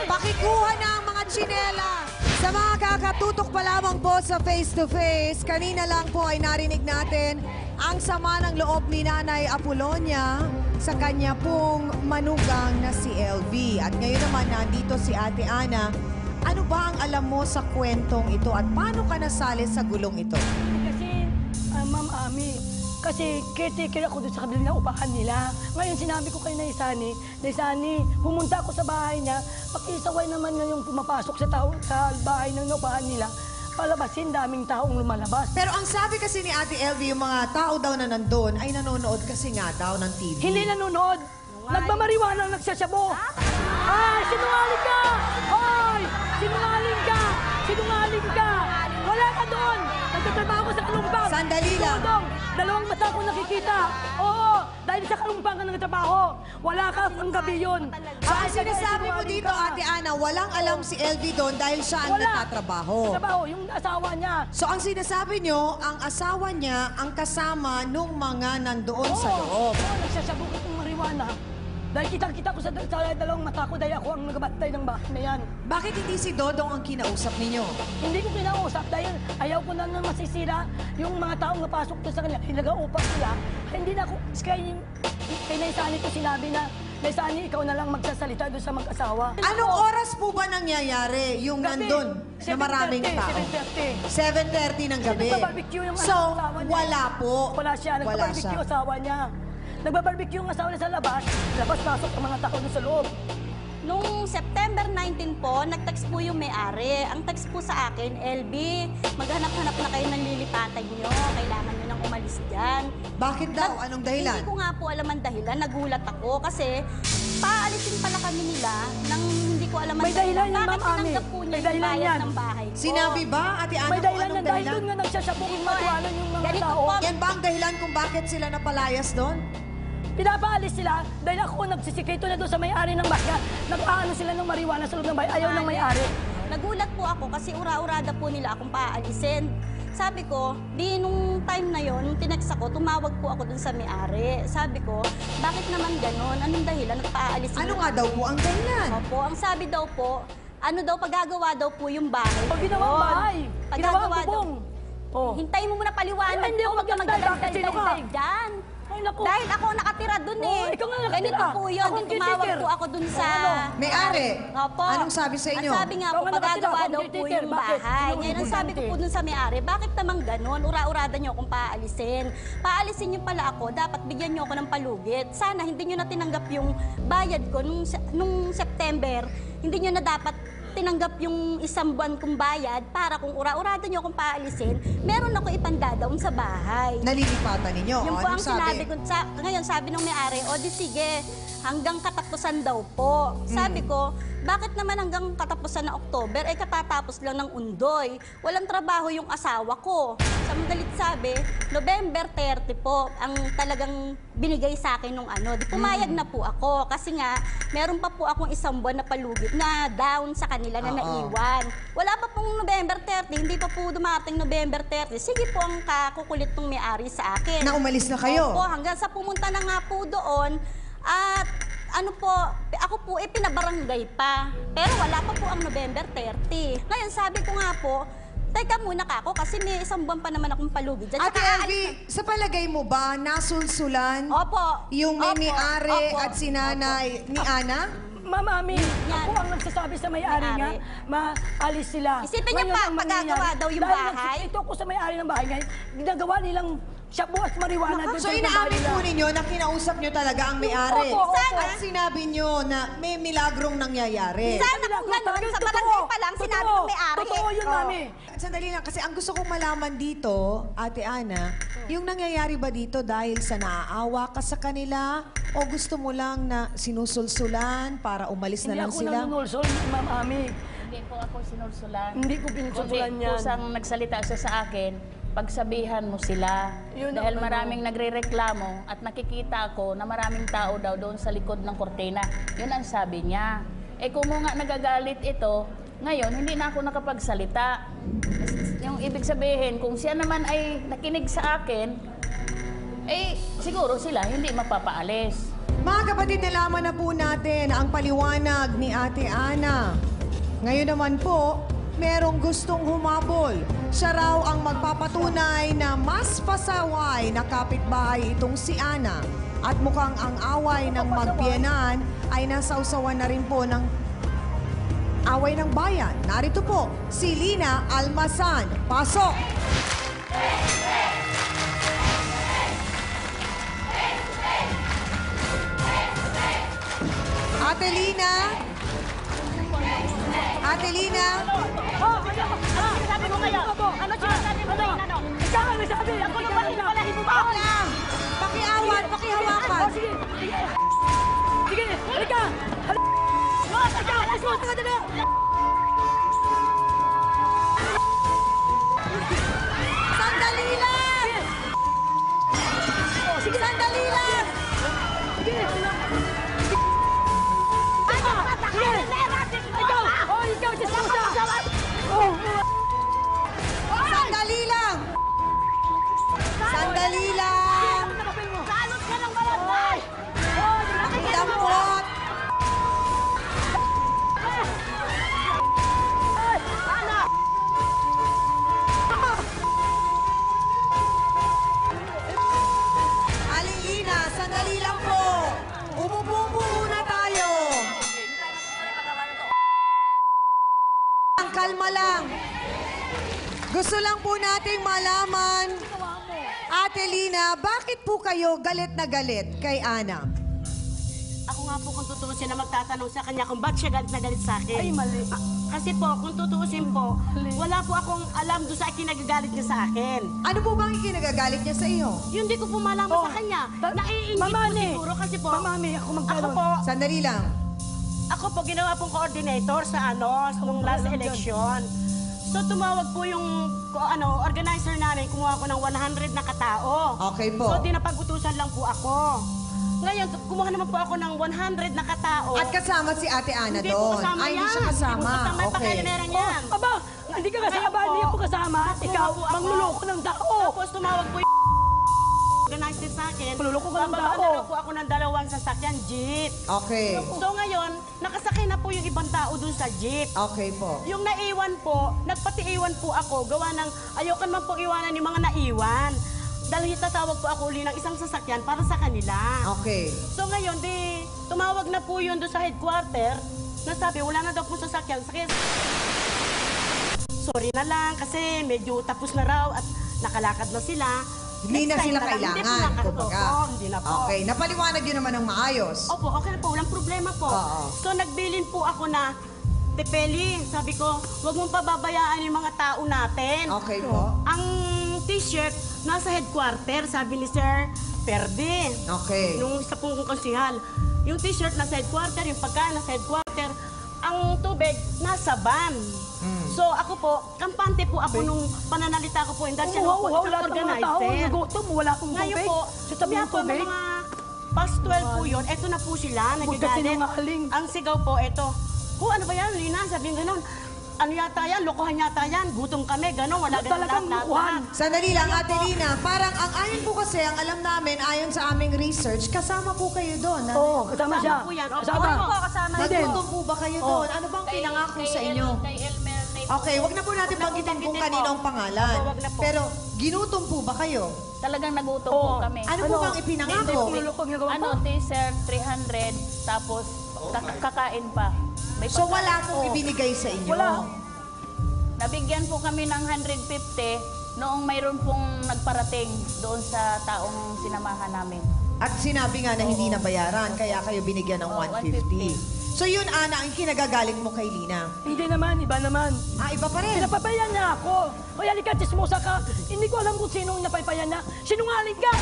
B: Pakikuha na ang mga tsinelas. Sa mga kakatutok pa lamang po sa Face to Face, kanina lang po ay narinig natin ang sama ng loob ni Nanay Apolonia sa kanya pong manugang na si LV. At ngayon naman nandito si Ate Ana. Ano ba ang alam mo sa kwentong ito at paano ka nasali sa gulong ito?
E: Kasi, Ma'am Ami,
I: Kasi caretaker ako doon sa kabilang upahan nila. Ngayon sinabi ko kay Naisani, pumunta ako sa bahay niya, pakisaway naman ngayong pumapasok sa bahay ng upahan nila. Palabasin, daming taong lumalabas.
B: Pero ang sabi kasi ni Ate LV, yung mga tao daw na nandun ay nanonood kasi nga daw ng TV.
I: Hindi nanonood. Nagmamariwana, nagsasyabo. Ay, sinungaling ka! Ay, sinungaling ka! Sinungaling ka! Wala ka doon! Nagtatrabaho ko sa kalumpang.
B: Sandali lang.
I: Dodong, dalawang mata ko nakikita. Oo, dahil sa kalumpang ka nagtatrabaho. Wala ka ang gabi yun.
B: So ang
I: Ay,
B: sinasabi mo
I: sinungaling
B: dito,
I: ka.
B: Ate Ana, walang alam si LV doon dahil siya ang
I: Wala.
B: nagtatrabaho.
I: Trabaho, yung asawa niya.
B: So ang sinasabi nyo, ang asawa niya ang kasama nung mga nandoon sa loob.
I: Oo, nagsasabog itong marijuana. Dahil kitang-kita ko sa dalawang mata ko dahil ako ang nagabantay ng bahay na yan.
B: Bakit hindi si Dodong ang kinausap ninyo?
I: Hindi ko kinausap dahil ayaw ko na masisira yung mga taong napasok doon sa kanila. Nag-aupas sila. Hindi na ako, kay Naisani ko sinabi na, Naisani, ikaw na lang magsasalita doon sa mag-asawa.
B: Anong oras po ba nangyayari yung
I: Gabi,
B: nandun na maraming
I: 7:30,
B: tao?
I: 7:30.
B: 7:30 ng gabi.
I: Nagba-barbecue yung
B: So,
I: asawa niya.
B: wala po.
I: Wala siya. Nagba-barbecue yung asawa niya. Nagba-barbecue yung asawa niya sa labas. Labas-pasok ang mga tao doon sa loob.
F: Nung September 19 po, nag-text po yung may-ari. Ang text po sa akin, LB, maghanap-hanap na kayo ng lilipatan nyo. Kailangan nyo nang umalis dyan.
B: Bakit daw? Anong dahilan?
F: Hindi ko nga po alam ang dahilan. Nagulat ako kasi paalisin pala kami nila nang hindi ko alam ang
I: May dahilan yan,
F: Bakit
I: Ma'am Ami.
F: tinanggap po niya
I: May
F: yung
I: dahilan
F: bayad
I: yan.
F: ng bahay ko?
B: Sinabi ba, Ate Ana,
I: May
B: kung
I: dahilan
B: anong
I: yan dahil
B: dahilan?
I: doon nga nagsasabong yung matuwanan yung mga
F: Ganito
I: tao.
F: po.
B: Yan ba ang dahilan kung bakit sila napalayas doon?
I: Pinapaalis sila dahil ako nagsisikito na doon sa may-ari ng bahay. Nag-aano sila ng marijuana sa loob ng bahay. Ayaw ng may-ari.
F: Nagulat po ako kasi ura-urada po nila akong paalisin. Sabi ko, di nung time na yon, nung tinext ako, tumawag po ako dun sa may-ari. Sabi ko, bakit naman ganon? Anong dahilan? Nagpaalis
B: Ano nga daw po ang dahilan?
F: Opo, ang sabi daw po, ano daw, pagagawa daw po yung bahay.
I: Pag ginawang
F: doon.
I: bahay,
F: Pagagawa
I: ginawang
F: daw.
I: bubong. Oh.
F: Hintayin mo muna paliwanag
I: Ay, hindi ako
F: ko, huwag ka
I: maghintay. Bakit sino ka?
F: magdadal dyan.
I: Ay, naku.
F: Dahil ako nakatira dun
I: Oo,
F: eh.
I: ikaw nga nakatira.
F: Ganito po yun.
I: Akong
F: Tumawag
I: caretaker.
F: po ako dun sa...
I: Ano?
B: May-ari?
F: Opo.
B: Anong sabi sa inyo?
F: Ang sabi nga po,
I: Ikaw nga nakatira,
F: pagagawa
I: akong
F: daw po
I: caretaker.
F: yung
I: Bakit?
F: bahay.
I: Sino
F: Ngayon, ang
I: ang
F: sabi ko po dun sa may-ari, bakit naman ganon? Ura-urada niyo akong paalisin. Paalisin niyo pala ako, dapat bigyan niyo ako ng palugit. Sana hindi niyo na tinanggap yung bayad ko nung September. Hindi niyo na dapat tinanggap yung isang buwan kong bayad para kung ura-urada niyo akong paalisin, meron ako ipandadaon sa bahay.
B: Nalilipatan ninyo.
F: Yung po
B: Anong
F: ang sinabi ko, ngayon sabi ng may-ari, o di sige, hanggang katapusan daw po. Sabi ko, bakit naman hanggang katapusan ng October, eh katatapos lang ng undoy. Walang trabaho yung asawa ko. Sa madalit sabi, November 30 po, ang talagang binigay sa akin nung ano. Di pumayag na po ako kasi nga, meron pa po akong isang buwan na palugit na down sa kanila na naiwan. Wala pa pong November 30, hindi pa po dumating November 30. Sige po ang kakukulit ng may-ari sa akin.
B: Na umalis na kayo?
F: Opo, hanggang sa pumunta na nga po doon. At ano po, ako po pinabarangay pa. Pero wala pa po ang November 30. Ngayon sabi ko nga po, teka muna ka ako kasi may isang buwan pa naman akong palugid.
B: Ate Elvie, sa palagay mo ba, nasulsulan
F: Opo.
B: yung may
F: Opo.
B: may-ari
F: Opo.
B: at si nanay ni Ana?
I: Ma'am Ami, ako ang nagsasabi sa may-ari nga, maalis sila.
F: Isipin niyo
I: Ngayon
F: pa,
I: ang
F: pagagawa
I: mangyayari,
F: daw yung
I: dahil
F: bahay.
I: nagsisikito ko sa may-ari ng bahay ngayon, ginagawa nilang shabu at marijuana doon
B: So
I: sa bahay
B: inaamin
I: nila.
B: po ninyo na kinausap nyo talaga ang may-ari.
I: Opo, opo.
B: At sinabi nyo na may milagrong nangyayari.
F: Sana kung gano'n, sa barangay pa lang, sinabi ng may-ari.
I: Totoo yun,
B: Oh.
I: Mami.
B: Sandali lang, kasi ang gusto kong malaman dito, Ate Ana, yung nangyayari ba dito dahil sa naaawa ka sa kanila o gusto mo lang na sinusulsulan para umalis
I: Hindi
B: na lang
I: ako
B: sila?
I: nanunulsol, Ma'am Ami.
E: Hindi po ako sinulsulan.
I: Hindi ko pinususulan
E: Kundi
I: yan.
E: kusang nagsalita siya sa akin, pagsabihan mo sila.
I: Yun ang
E: Dahil
I: ano.
E: maraming nagrereklamo at nakikita ko na maraming tao daw doon sa likod ng kortina. Yun ang sabi niya. Eh kung mo nga nagagalit ito, ngayon hindi na ako nakapagsalita. Yung ibig sabihin, kung siya naman ay nakinig sa akin, eh siguro sila hindi mapapaalis.
B: Mga kapatid, nalaman na po natin ang paliwanag ni Ate Ana. Ngayon naman po, merong gustong humabol. Siya raw ang magpapatunay na mas pasaway na kapitbahay itong si Ana. At mukhang ang away ng magbiyenan ay nasausawan na rin po ng away ng bayan. Narito po, si Lina Almasan. Pasok! Ate Lina? Ate Lina?
F: Sabi mo kayo, ano sinasabi mo ngayon, ano?
I: Ikaw ang nasabi!
F: Ako nung palahin mo ba?
B: Pakiawan, pakihawakan.
I: Sige! Sige! Halika! Halika! Halika!
B: Sandali lang! Sandali lang!
I: Sige! Ikaw! Oh, ikaw! Chismosa! Oh!
B: Sandali lang! Sandali lang!
F: Salot ka ng barangay!
B: Dampot! Aling Ina, sandali lang po. Umupo muna tayo. Ang kalma lang. Gusto lang po nating malaman, Ate Lina, bakit po kayo galit na galit kay Ana?
F: Ako nga po kung tutuusin na magtatanong sa kanya kung ba't siya galit na galit sa akin.
I: Ay, mali.
F: Kasi po, kung tutuusin po, wala po akong alam doon sa ikinagagalit niya sa akin.
B: Ano po bang ikinagagalit niya sa iyo?
F: Yun di ko po malaman sa kanya. Naiingit po
I: Mamani!
F: siguro kasi po.
I: Mamami, ako
F: Ako
I: magkaroon.
F: po,
B: Sandali lang.
F: ginawa pong coordinator sa nung last election. So tumawag po yung organizer namin, kumuha ko ng 100 na katao.
B: Okay po.
F: So dinapag-utusan lang po ako. Ngayon, kumuha naman po ako ng 100 na katao.
B: At kasama si Ate Ana
F: Hindi po
B: doon.
F: kasama
B: Ay, hindi
F: yan.
B: siya kasama.
F: Hindi po kasama yung
B: Okay.
F: pakalinera niyan.
I: Aba, hindi ka kasama,
F: Ngayon po,
I: hindi ako kasama. Ikaw,
F: kukuha po ako.
I: mangluloko ng tao.
F: Tapos tumawag po yung organizer sa akin.
I: Manluloko ka ng
F: Bababa
I: tao.
F: na daw po ako ng 2 sasakyan, jeep.
B: Okay.
F: So ngayon, nakasakay na po yung ibang tao dun sa jeep.
B: Okay po.
F: Yung naiwan po, nagpatiiwan po ako, gawa ng ayoko naman pong iwanan yung mga naiwan. Dahil tatawag po ako uli ng isang sasakyan para sa kanila.
B: Okay.
F: So ngayon, tumawag na po yun doon sa headquarter, na sabi, wala na daw po sasakyan. Sorry na lang, kasi medyo tapos na raw at nakalakad na sila.
B: Hindi na
F: Next time
B: sila
F: lang. Hindi po
B: kailangan.
F: nakakatawa.
B: Kumbaga.
F: Hindi na po.
B: Okay. Napaliwanag yun naman ng maayos.
F: Opo, okay na po. Walang problema po.
B: Oo.
F: So, nagbilin po ako na, Tepeli, sabi ko, huwag mong pababayaan yung mga tao natin.
B: Okay po.
F: Ang t-shirt, nasa headquarter, sabi ni Sir Perde.
B: Okay.
F: Nung isa pong konsihal. Yung t-shirt nasa headquarter, yung pagkain nasa headquarter, ang tubig nasa van. So ako po, kampante po ako nung pananalita ko po, hindi siya po
I: Wow,
F: isang
I: lahat ng mga tao,
F: organizer.
I: nagutom, wala akong
F: Ngayon
I: tubig.
F: po,
I: Sa tabi
F: kaya
I: ng
F: po
I: tubig.
F: mga past 12 po yun, eto na po sila, nagagalit.
I: sinungaling.
F: Ang sigaw po, eto, ano ba yan, Lina? Sabi gano'n, ano yata yan, lokohan yata yan, gutom kami, gano'n, wala gano'n
I: Talagang lokohan.
B: Sandali lang, Ate Lina. Parang ang ayon po kasi, ang alam namin, ayon sa aming research, kasama po kayo doon.
I: Oo, kasama siya.
F: Kasama po yan. Opo,
I: Kasama.
F: opo, kasama
I: Hindi.
B: Nagluto po ba kayo doon? Ano bang pinangako sa inyo?
E: Kay Elmer,
B: Okay, wag na po natin banggitin kung kanino ang pangalan.
F: Opo, wag na po.
B: Pero ginutom po ba kayo?
E: talagang nagutom po kami.
B: Ano po bang ipinangako?
E: Ano, teaser, 300, tapos kakain pa. May
B: So
E: pagkain
B: wala
E: po.
B: pong ibinigay sa inyo?
I: Wala.
E: Nabigyan po kami ng 150 noong mayroon pong nagparating doon sa taong sinamahan namin.
B: At sinabi nga na hindi nabayaran, kaya kayo binigyan ng
E: Oo,
B: 150. So yun, Ana, ang kinagagalit mo kay Lina.
I: Hindi naman, iba naman.
B: Iba pa rin.
I: Pinapabayan niya ako. O halika, chismosa ka. Hindi ko alam kung sino ang napapayan niya. Sinungaling ka!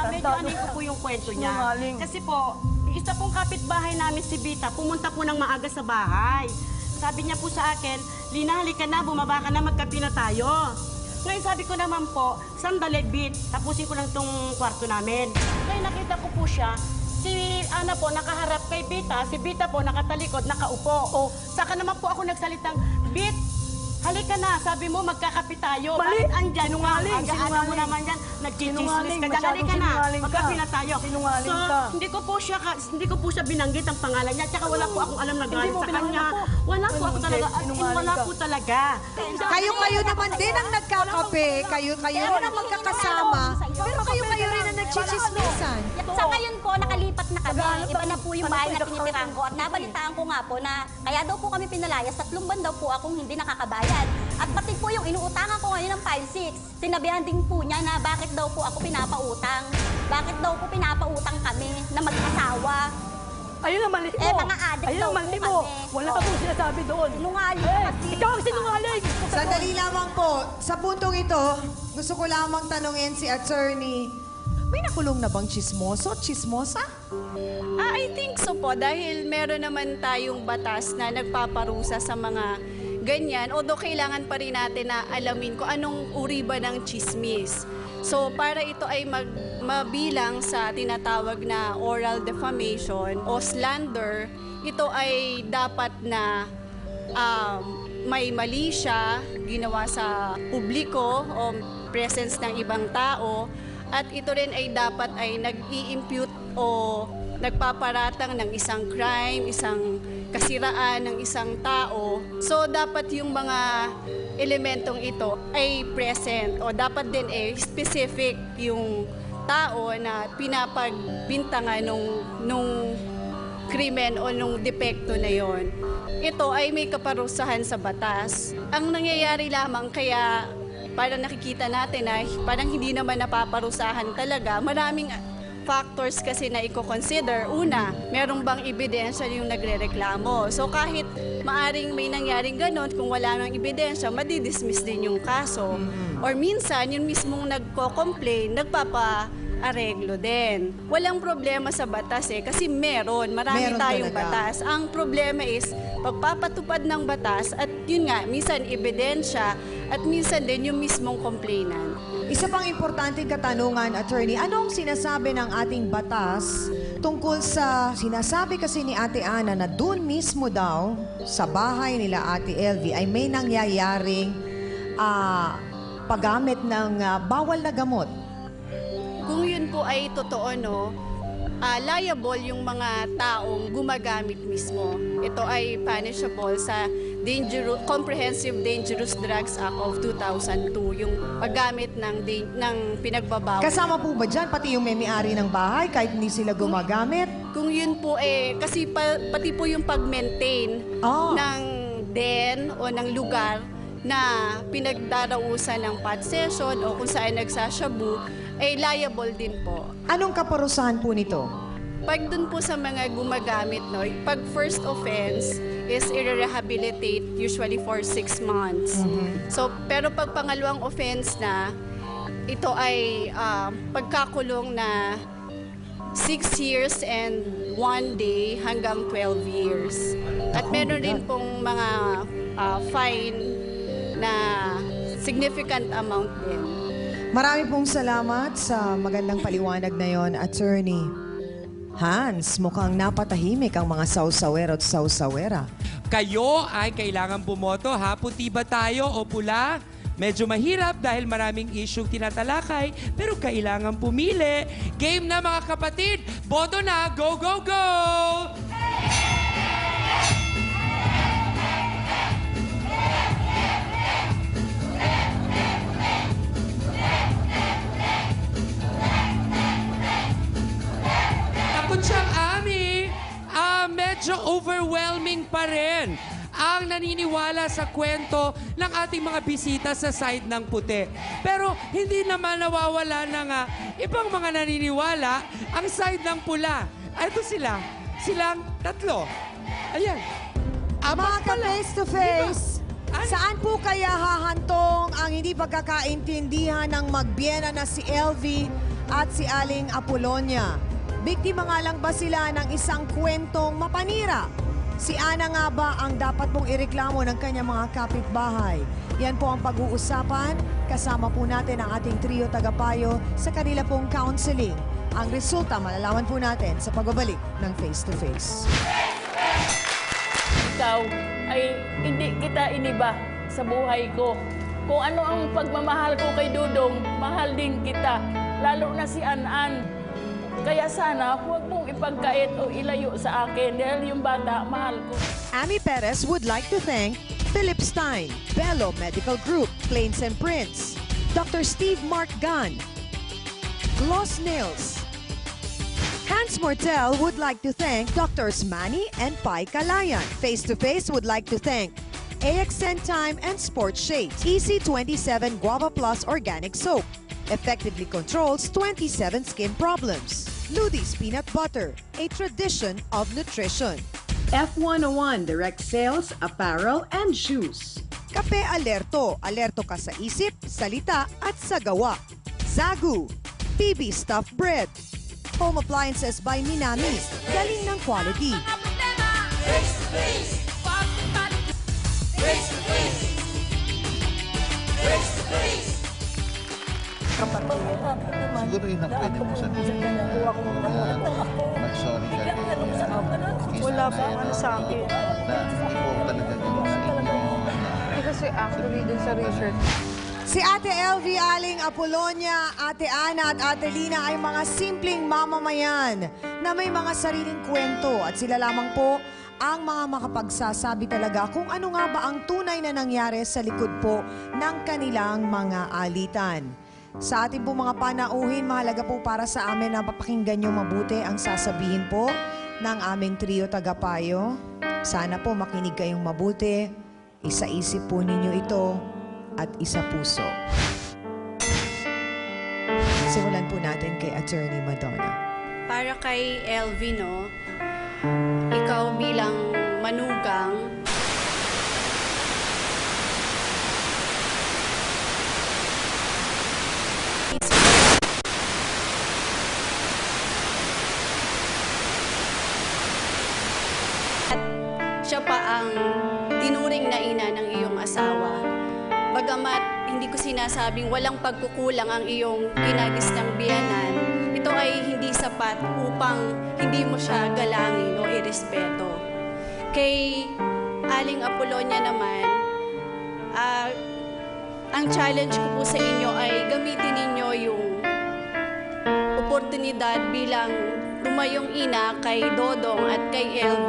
F: Medyo ano ko po yung kwento niya.
I: Sinungaling.
F: Kasi po, isa pong kapitbahay namin si Vita, pumunta po ng maaga sa bahay. Sabi niya po sa akin, Lina, halika na, bumaba ka na, magkape na tayo. Ngayon sabi ko naman po, sandali, Bit, tapusin ko lang tong kwarto namin. Ngayon nakita ko po siya, si Ana po nakaharap kay Bita, si Bita po nakatalikod, nakaupo. O, saka naman po ako nagsalitang, Bit, halika na, sabi mo magkakape tayo.
I: Mali.
F: Bakit andyan
I: Sinungaling,
F: ka? Aga-aga mo
I: sinungaling.
F: naman yan, nagchichismis
I: Sinungaling,
F: ka dyan.
I: masyadong
F: Halika na,
I: sinungaling ka.
F: magkape na tayo.
I: Sinungaling
F: So,
I: ka.
F: hindi ko po siya binanggit ang pangalan niya, tsaka wala po akong alam na
I: Hindi
F: galit
I: mo
F: sa
I: pinangalan
F: kanya.
I: po.
F: Wala po ako
I: Hindi,
F: talaga, as in,
I: sinungaling
F: wala
I: ka.
F: po talaga.
B: Kayo naman din ang nagkakape. Kayo rin ang magkakasama. Pero kayo rin ang nagchichismisan.
F: Sa ngayon po, nakalipat na kami. Iba na po yung bahay na tinitirahan ko. At nabalitaan ko nga po na kaya daw po kami pinalayas, 3 buwan daw po akong hindi nakakabayad. At pati po yung inuutangan ko ngayon ng 5-6. Sinabihan din po niya na bakit daw po ako pinapautang. Bakit daw po pinapautang kami na mag-asawa.
I: Ayun ang mali mo.
F: mga addict
I: Ayun
F: daw
I: ang mali
F: po
I: mo.
F: kami.
I: Wala akong sinasabi doon.
F: Sinungaling
I: Eh,
F: kasi.
I: ikaw ang sinungaling.
B: Sandali lamang po. Sa puntong ito, gusto ko lamang tanungin si attorney, may nakulong na bang chismoso, chismosa?
J: I think so po dahil meron naman tayong batas na nagpaparusa sa mga ganyan. Although kailangan pa rin natin na alamin kung anong uri ba ng chismis. So para ito ay mabilang sa tinatawag na oral defamation o slander, ito ay dapat na may mali siya ginawa sa publiko o presence ng ibang tao. At ito rin ay dapat ay nag-i-impute o nagpaparatang ng isang crime, isang kasiraan ng isang tao. So dapat yung mga elementong ito ay present o dapat din specific yung tao na pinapagbintangan nung krimen o nung depekto na yon. Ito ay may kaparusahan sa batas. Ang nangyayari lamang kaya parang nakikita natin na parang hindi naman napaparusahan talaga. Maraming factors kasi na i-consider. Una, merong bang ebidensya yung nagrereklamo. So kahit maaring may nangyaring ganon, kung wala nang ebidensya, madidismiss din yung kaso. Or minsan, yung mismong nagko-complain, nagpapa-areglo din. Walang problema sa batas kasi meron tayong
B: talaga.
J: batas. Ang problema is pagpapatupad ng batas at yun nga, minsan ebidensya at minsan din yung mismong complainant.
B: Isa pang importanteng katanungan, attorney, anong sinasabi ng ating batas tungkol sa sinasabi kasi ni Ate Ana na doon mismo daw sa bahay nila Ate LV ay may nangyayaring paggamit ng bawal na gamot?
J: Kung yun po ay totoo, no, liable yung mga taong gumagamit mismo. Ito ay punishable sa Comprehensive Dangerous Drugs Act of 2002, yung paggamit ng pinagbabawal.
B: Kasama po ba dyan pati yung may-ari ng bahay kahit hindi sila gumagamit?
J: Kung yun po kasi pati po yung pag-maintain ng den o ng lugar na pinagdarausan ng pot session o kung saan nagsashabu, ay liable din po.
B: Anong kaparusahan po nito?
J: Pag dun po sa mga gumagamit, no, pag first offense is i-rehabilitate usually for 6 months. So, pero pag pangalawang offense na, ito ay pagkakulong na 6 years and 1 day hanggang 12 years. At meron din pong mga fine na significant amount din.
B: Marami pong salamat sa magandang paliwanag na yon, attorney. Hans, mukhang napatahimik ang mga sausawero at sausawera.
C: Kayo ay kailangan bumoto ha. Puti ba tayo o pula? Medyo mahirap dahil maraming issue tinatalakay, pero kailangan pumili. Game na mga kapatid! Boto na! Go, go, go! Takot siyang Ami. Medyo overwhelming pa rin ang naniniwala sa kwento ng ating mga bisita sa side ng puti. Pero hindi naman nawawala ng ibang mga naniniwala ang side ng pula. Ito sila. Silang tatlo. Ayan.
B: Mga ka-face-to-face, saan po kaya hahantong ang hindi pagkakaintindihan ng magbiena na si LV at si Aling Apolonia? Biktima nga lang ba sila ng isang kwentong mapanira? Si Ana nga ba ang dapat pong ireklamo ng kanyang mga kapitbahay? Yan po ang pag-uusapan. Kasama po natin ang ating trio tagapayo sa kanila pong counseling. Ang resulta malalaman po natin sa pagbabalik ng Face to Face.
E: Ikaw ay hindi kita iniba sa buhay ko. Kung ano ang pagmamahal ko kay Dudong, mahal din kita. Lalo na si Anan. Kaya sana huwag mong ipagkait o ilayo sa akin dahil yung bata mahal ko.
B: Ami Perez would like to thank Philip Stein, Bello Medical Group, Plains and Prince, Dr. Steve Mark Gunn, Gloss Nails. Hans Mortel would like to thank Drs. Manny and Pai Kalayan. Face to Face would like to thank AXN Time and Sports Shades. EC27 Guava Plus Organic Soap effectively controls 27 skin problems. Ludy's Peanut Butter, a tradition of nutrition.
K: F101 direct sales, apparel, and shoes.
B: Kape Alerto, alerto ka sa isip, salita at sa gawa. Zagu, PB Stuffed Bread. Home Appliances by Minami, galing ng quality.
L: Siguro yun ang pwede mo sabihin. Mag-sorry ka kay
H: Wala pa ano sa akin.
L: na hindi po talaga yun sa inyo.
H: Kasi actually dun sa research,
B: Si Ate LV Aling Apolonia, Ate Ana at Ate Lina ay mga simpleng mamamayan na may mga sariling kwento at sila lamang po ang mga makapagsasabi talaga kung ano nga ba ang tunay na nangyari sa likod po ng kanilang mga alitan. Sa ating po mga panauhin, mahalaga po para sa amin na papakinggan nyo mabuti ang sasabihin po ng aming trio tagapayo. Sana po makinig kayong mabuti, isa-isip po ninyo ito at isa puso. Simulan po natin kay Attorney Madonna.
J: Para kay LV, no? Ikaw bilang manugang, at siya pa ang tinuring na ina ng iyong asawa. Bagamat hindi ko sinasabing walang pagkukulang ang iyong kinagisnang biyanan, ito ay hindi sapat upang hindi mo siya galangin o irespeto. Kay Aling Apolonia naman, ang challenge ko po sa inyo ay gamitin ninyo yung oportunidad bilang lumayong ina kay Dodong at kay LV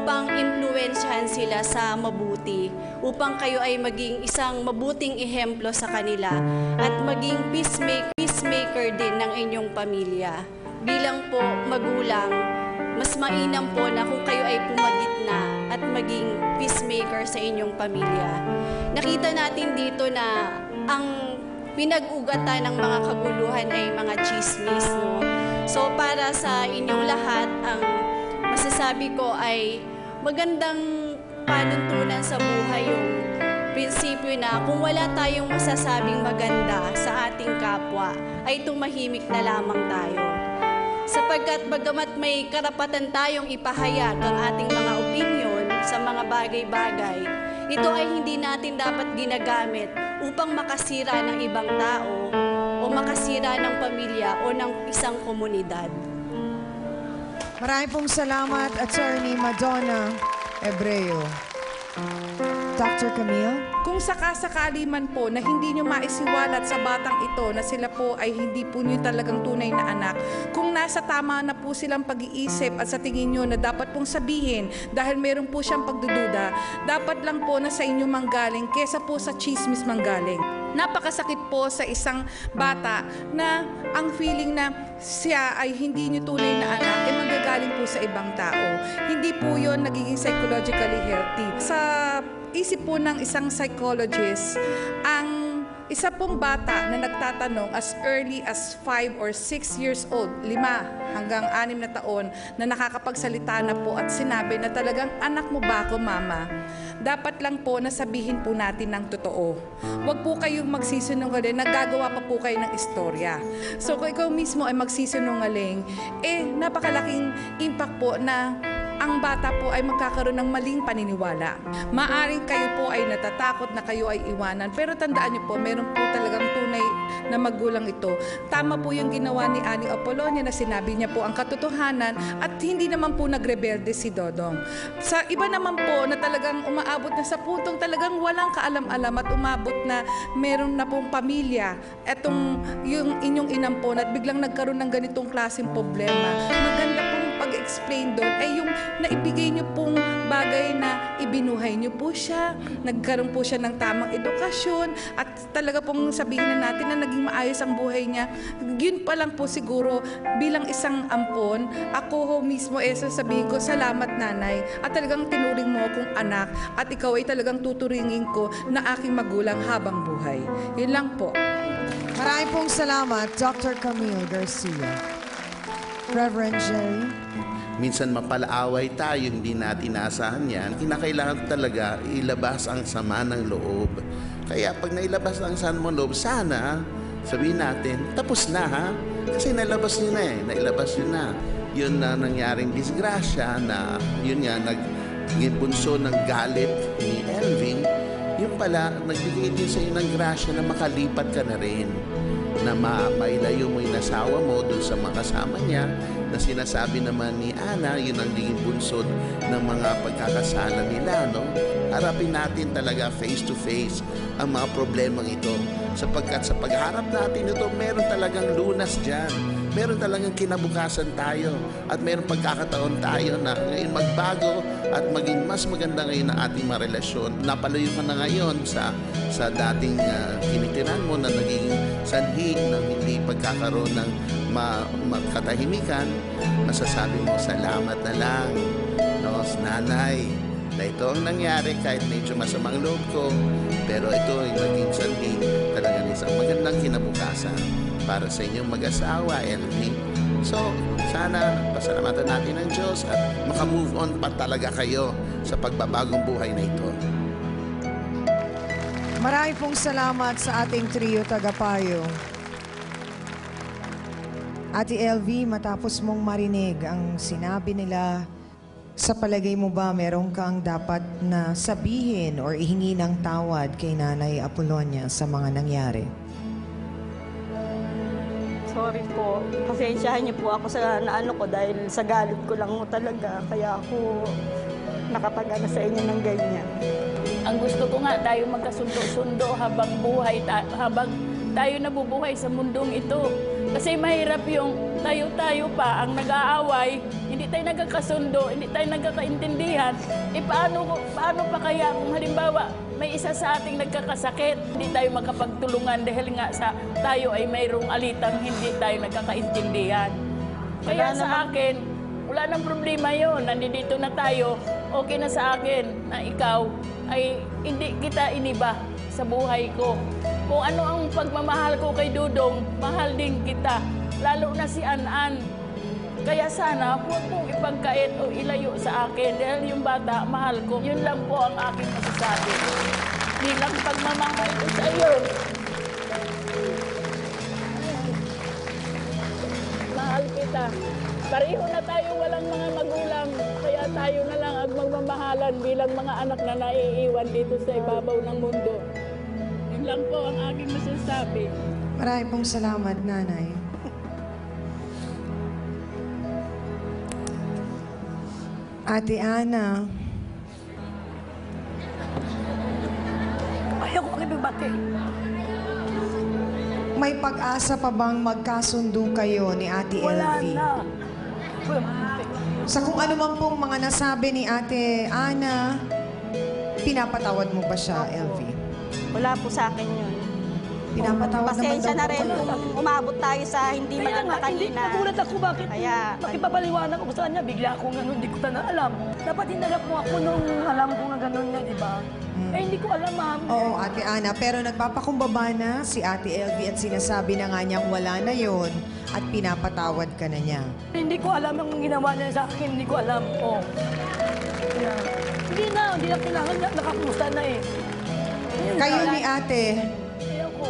J: upang impluwensyahan sila sa mabuti, upang kayo ay maging isang mabuting ehemplo sa kanila at maging peacemaker din ng inyong pamilya. Bilang po magulang, mas mainam po na kung kayo ay pumagitna at maging peacemaker sa inyong pamilya. Nakita natin dito na ang pinag-ugatan ng mga kaguluhan ay mga chismis, no? So para sa inyong lahat, ang masasabi ko ay magandang panuntunan sa buhay yung prinsipyo na kung wala tayong masasabing maganda sa ating kapwa, ay tumahimik na lamang tayo. Sapagkat bagamat may karapatan tayong ipahayag ang ating mga opinyon sa mga bagay-bagay, ito ay hindi natin dapat ginagamit upang makasira ng ibang tao o makasira ng pamilya o ng isang komunidad.
B: Maraming pong salamat, Attorney Madonna Ebreo. Dr. Camille?
H: kung sakasakali man po na hindi nyo maisiwalat sa batang ito na sila po ay hindi po nyo talagang tunay na anak, kung nasa tama na po silang pag-iisip at sa tingin nyo na dapat pong sabihin dahil meron po siyang pagdududa, dapat lang po na sa inyo manggaling kesa po sa chismis manggaling. Napakasakit po sa isang bata na ang feeling na siya ay hindi niyo tunay na anak ay manggagaling po sa ibang tao. Hindi po yon nagiging psychologically healthy. Sa isip po ng isang psychologist, ang isa pong bata na nagtatanong as early as 5 or 6 years old, 5 hanggang 6 na taon, na nakakapagsalita na po at sinabi na talagang anak mo ba ako, mama? Dapat lang po na sabihin po natin ng totoo. Huwag po kayong magsisinungaling, naggagawa pa po kayo ng istorya. So kung ikaw mismo ay magsisinungaling, napakalaking impact po na ang bata po ay magkakaroon ng maling paniniwala. Maaring kayo po ay natatakot na kayo ay iwanan, pero tandaan niyo po, meron po talagang tunay na magulang ito. Tama po yung ginawa ni Aling Apolonia na sinabi niya po ang katotohanan at hindi naman po nagrebelde si Dodong. Sa iba naman po na talagang umaabot na sa puntong talagang walang kaalam-alam at umabot na meron na pong pamilya, etong yung inyong inampon at biglang nagkaroon ng ganitong klaseng problema. Maganda pong pag-explain doon ay yung naibigay niyo pong bagay na ibinuhay niyo po siya, nagkaroon po siya ng tamang edukasyon at talaga pong sabihin na natin na naging maayos ang buhay niya. Yun pa lang po siguro bilang isang ampon, ako mismo sasabihin ko, salamat nanay at talagang tinuring mo akong anak at ikaw ay talagang tuturingin ko na aking magulang habang buhay. Yun lang po.
B: Maraming pong salamat, Dr. Camille Garcia. Reverend Jerry.
L: Minsan mapalaaway tayo, hindi natin naasahan yan. Kinakailangan talaga ilabas ang sama ng loob. Kaya pag nailabas ang sama ng loob, sana sabihin natin, tapos na ha? Kasi nailabas nyo na nailabas nyo na. Yun na nangyaring disgrasya na yun nga naging bunso ng galit ni Elvin. Yun pala, nagbigay din sa iyo ng grasya na makalipat ka na rin. Na mailayo mo yung asawa mo doon sa mga kasama niya na sinasabi naman ni Ana, yun ang naging bunsod ng mga pagkakasala nila, no? Harapin natin talaga face to face ang mga problemang ito. Sapagkat sa pagharap natin ito, meron talagang lunas dyan. Meron talagang kinabukasan tayo. At meron pagkakataon tayo na ngayon magbago at maging mas maganda ngayon ang ating mga relasyon. Napalayo ka na ngayon sa dating tinitiran mo na naging sanhi ng hindi pagkakaroon ng katahimikan. Masasabi mo, salamat na lang, no, nanay. Na ito ang nangyari kahit medyo masamang loob ko, pero ito ay naging sanhi talaga ng isang magandang kinabukasan para sa inyong mag-asawa, LV. So, sana pasalamatan natin ang Diyos at makamove on pa talaga kayo sa pagbabagong buhay na ito.
B: Marami pong salamat sa ating trio tagapayo. Ate LV, matapos mong marinig ang sinabi nila, sa palagay mo ba meron kang dapat na sabihin or ihingi ng tawad kay Nanay Apolonia sa mga nangyari?
M: Sorry po. Pasensyahan niyo po ako sa naano ko dahil sa galit ko lang mo talaga. Kaya ako nakapag-ano sa inyo ng ganyan.
E: Ang gusto ko nga tayo magkasundo-sundo habang tayo nabubuhay sa mundong ito. Kasi mahirap yung tayo-tayo pa ang nag-aaway, hindi tayo nagkakasundo, hindi tayo nagkakaintindihan. Paano pa kaya kung halimbawa may isa sa ating nagkakasakit, hindi tayo makapagtulungan dahil nga tayo ay mayroong alitang hindi tayo nagkakaintindihan. Kaya sa akin, wala nang problema yun. Nandito na tayo, okay na sa akin na ikaw ay hindi kita iniba sa buhay ko. Kung ano ang pagmamahal ko kay Dudong, mahal din kita. Lalo na si An-An. Kaya sana, huwag mong ipagkait o ilayo sa akin dahil yung bata, mahal ko. Yun lang po ang aking masasabi. Bilang pagmamahal ko sa iyo. Mahal kita. Pareho na tayo walang mga magulang. Kaya tayo na lang ang magmamahalan bilang mga anak na naiiwan dito sa ibabaw ng mundo. Yun lang po ang aking masasabi.
B: Maraming pong salamat, Nanay. Ate Ana.
I: Ayaw ko kibibati.
B: May pag-asa pa bang magkasundo kayo ni Ate
I: Wala
B: LV?
I: na.
B: Sa kung ano man pong mga nasabi ni Ate Ana, pinapatawad mo ba siya, LV?
M: Wala po sa akin yun.
B: Pinapatawad
M: Pasensya na
B: naman daw
M: rin
B: po kayo.
M: kung umabot tayo sa hindi maganda kanina.
I: Nagulat ako bakit
M: Kaya,
I: makipapaliwanag ako sa kanya. Bigla akong gano'n, hindi ko na alam. Dapat hinarap mo ako nung alam ko na gano'n niya, di ba? Eh, hindi ko alam, ma'am.
B: Oo, Ate Ana, pero nagpapakumbaba na si Ate LV at sinasabi na nga niyang wala na yon at pinapatawad ka na niya.
I: Hindi ko alam ang ginawa niya sa akin. Hindi ko alam. Oh. Kaya, hindi na kailangan na. Nakakumusta na eh.
B: Kayo ni Ate,
I: Ayaw ko.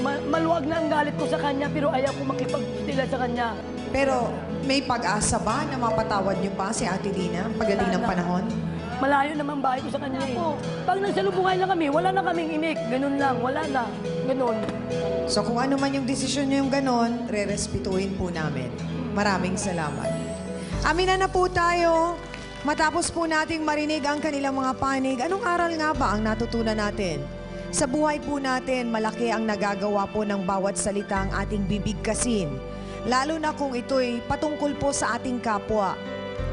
I: Maluwag na ang galit ko sa kanya pero ayaw ko makipagtila sa kanya.
B: pero may pag-asa ba na mapatawad niyo pa si Ate Lina pagdating ng panahon?
I: Malayo naman bahay ko sa kanya eh. Pag nagsalubungay lang kami, wala na kaming imik. Ganun lang, wala na. Ganun.
B: So kung ano man yung desisyon niyo yung ganon, re-respetuhin po namin. Maraming salamat. Amina na po tayo. Matapos po nating marinig ang kanilang mga panig, anong aral nga ba ang natutunan natin? Sa buhay po natin, malaki ang nagagawa po ng bawat salita ang ating bibigkasin. Lalo na kung ito'y patungkol po sa ating kapwa.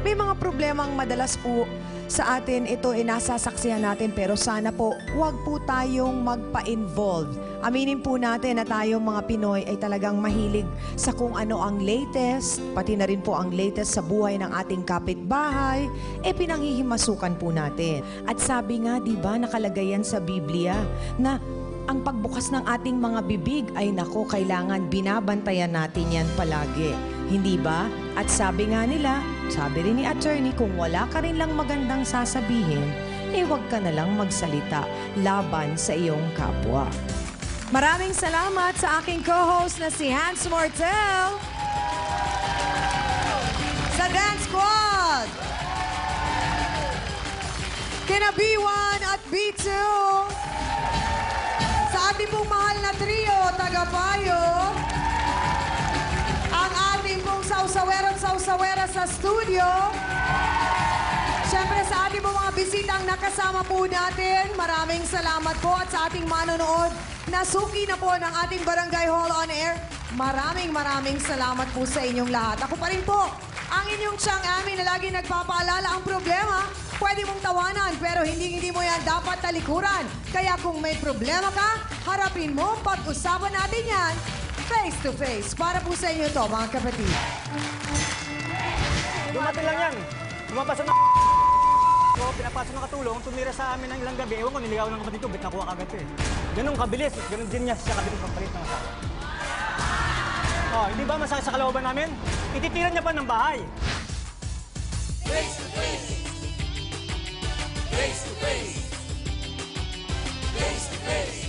B: May mga problemang madalas po sa atin ito ay nasasaksihan natin pero sana po huwag po tayong magpa-involve. Aminin po natin na tayong mga Pinoy ay talagang mahilig sa kung ano ang latest, pati na rin po ang latest sa buhay ng ating kapitbahay, pinanghihimasukan po natin. At sabi nga, di ba, nakalagay yan sa Biblia na ang pagbukas ng ating mga bibig ay nako, kailangan binabantayan natin yan palagi. Hindi ba? At sabi nga nila, sabi rin ni attorney, kung wala ka rin lang magandang sasabihin, huwag ka na lang magsalita laban sa iyong kapwa. Maraming salamat sa aking co-host na si Hans Mortel sa Dance Squad. Kina B1 at B2 sa ating pong mahal na trio, Tagapayo. Ang ating pong sausawera sa studio. Siyempre sa ating pong mga bisitang nakasama po natin, maraming salamat po. At sa ating manonood, nasuki na po ng ating Barangay Hall on Air. Maraming salamat po sa inyong lahat. Ako pa rin po, ang inyong Chang Ami na lagi nagpapaalala ang problema. Pwede mong tawanan, pero hindi mo yan dapat talikuran. Kaya kung may problema ka, harapin mo, pag-usapan natin yan face to face. Para po sa inyo to, mga kapatid.
N: Dumating lang yan. Lumabas na ko, pinapasok ng katulong, tumira sa amin ng ilang gabi. Ewan ko, niligaw ng kapatid ko, bet nakuha kagad ko eh. Ganun kabilis, ganun din niya sa kabit ng pampalit ng asawa. Oh, hindi ba masakit sa kalooban namin? Ititiran niya pa ng bahay.
G: Face to face. Face to face. Face to face.